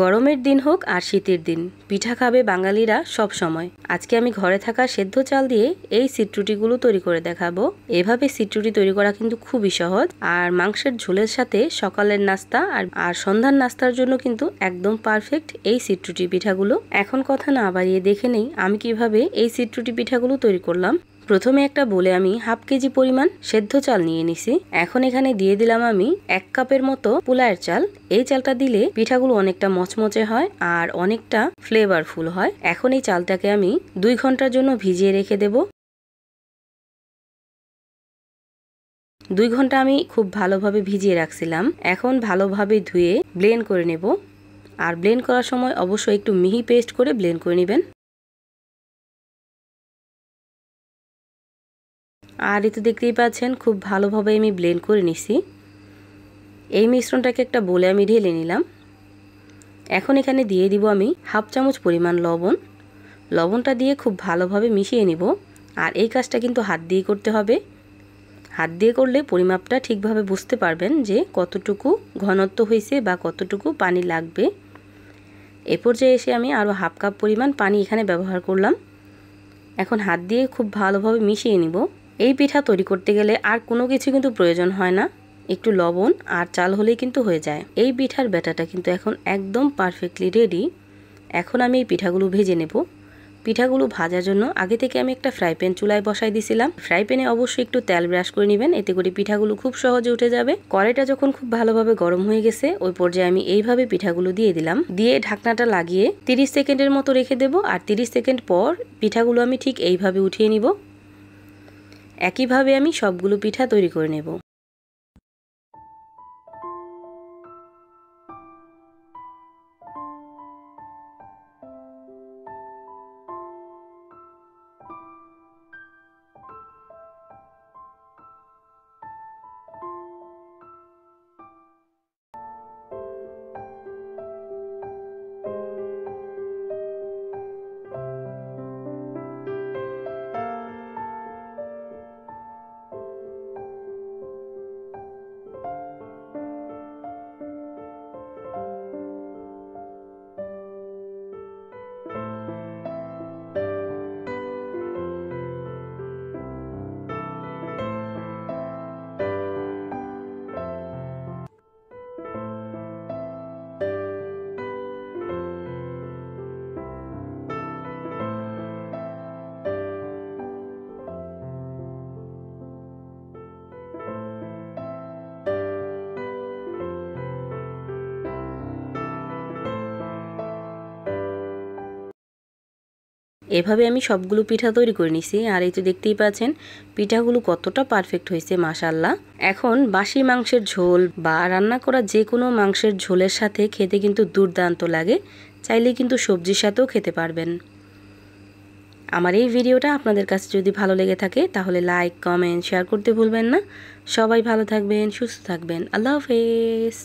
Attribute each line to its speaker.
Speaker 1: গরমের দিন হোক আর শীতের দিন পিঠা খাবে বাঙালিরা সব সময়। আজকে আমি ঘরে থাকা সেদ্ধ চাল দিয়ে এই সিটরুটিগুলো তৈরি করে দেখাবো। এভাবে সিটরুটি তৈরি করা কিন্তু খুবই সহজ, আর মাংসের ঝোলের সাথে সকালের নাস্তা আর সন্ধ্যার নাস্তার জন্য কিন্তু একদম পারফেক্ট এই সিটরুটি পিঠাগুলো। এখন কথা না বাড়িয়ে দেখে নেই আমি কিভাবে এই সিটরুটি পিঠাগুলো তৈরি করলাম। প্রথমে একটা বলে আমি হাফ কেজি পরিমাণ সেদ্ধ চাল নিয়ে নিছি। এখন এখানে দিয়ে দিলাম আমি 1 কাপের মতো পোলায়ের চাল। এই চালটা দিলে পিঠাগুলো অনেকটা মচমচে হয় আর অনেকটা ফ্লেভারফুল হয়। এখন এই চালটাকে আমি 2 ঘন্টার জন্য ভিজিয়ে রেখে দেব। 2 ঘন্টা আমি খুব ভালোভাবে ভিজিয়ে রাখছিলাম। এখন ভালোভাবে ধুয়ে ব্লেন্ড করে নেব। আর ব্লেন্ড করার সময় অবশ্যই একটু মিহি পেস্ট করে ব্লেন্ড করে নেবেন। আর এই তো দেখতেই পাচ্ছেন খুব ভালোভাবে আমি ব্লেন্ড করে নিছি। এই মিশ্রণটাকে একটা বলে আমি ঢেলে নিলাম। এখন এখানে দিয়ে দিব আমি হাফ চামচ পরিমাণ লবণ। লবণটা দিয়ে খুব ভালোভাবে মিশিয়ে নিব। আর এই কাজটা কিন্তু হাত দিয়ে করতে হবে। হাত দিয়ে করলে পরিমাপটা ঠিকভাবে বুঝতে পারবেন যে কতটুকু ঘনত্ব হয়েছে বা কতটুকু পানি লাগবে। এ পর্যায়ে এসে আমি আরও হাফ কাপ পরিমাণ পানি এখানে ব্যবহার করলাম। এখন হাত দিয়ে খুব ভালোভাবে মিশিয়ে নিব। এই পিঠা তৈরি করতে গেলে আর কোনো কিছু কিন্তু প্রয়োজন হয় না, একটু লবণ আর চাল হলেই কিন্তু হয়ে যায়। এই পিঠার ব্যাটাটা কিন্তু এখন একদম পারফেক্টলি রেডি। এখন আমি এই পিঠাগুলো ভেজে নেব। পিঠাগুলো ভাজার জন্য আগে থেকে আমি একটা ফ্রাই প্যান চুলায় বসাই দিয়েছিলাম। ফ্রাই প্যানে অবশ্যই একটু তেল ব্রাশ করে নেবেন, এতে করে পিঠাগুলো খুব সহজে উঠে যাবে। কড়াইটা যখন খুব ভালোভাবে গরম হয়ে গেছে ওই পর্যায়ে আমি এইভাবে পিঠাগুলো দিয়ে দিলাম। দিয়ে ঢাকনাটা লাগিয়ে 30 সেকেন্ডের মতো রেখে দেব। আর 30 সেকেন্ড পর পিঠাগুলো আমি ঠিক এইভাবে উঠিয়ে নিব। একইভাবে আমি সবগুলো পিঠা তৈরি করে নেব। এভাবে আমি সবগুলো পিঠা তৈরি করে নিছি। আর এই তো দেখতেই পাচ্ছেন পিঠাগুলো কতটা পারফেক্ট হয়েছে মাশাআল্লাহ। এখন বাসি মাংসের ঝোল বা রান্না করা যে কোনো মাংসের ঝোলের সাথে খেতে কিন্তু দুর্দান্ত লাগে। চাইলে কিন্তু সবজির সাথেও খেতে পারবেন। আমার এই ভিডিওটা আপনাদের কাছে যদি ভালো লেগে থাকে তাহলে লাইক, কমেন্ট, শেয়ার করতে ভুলবেন না। সবাই ভালো থাকবেন, সুস্থ থাকবেন। আল্লাহ হাফেজ।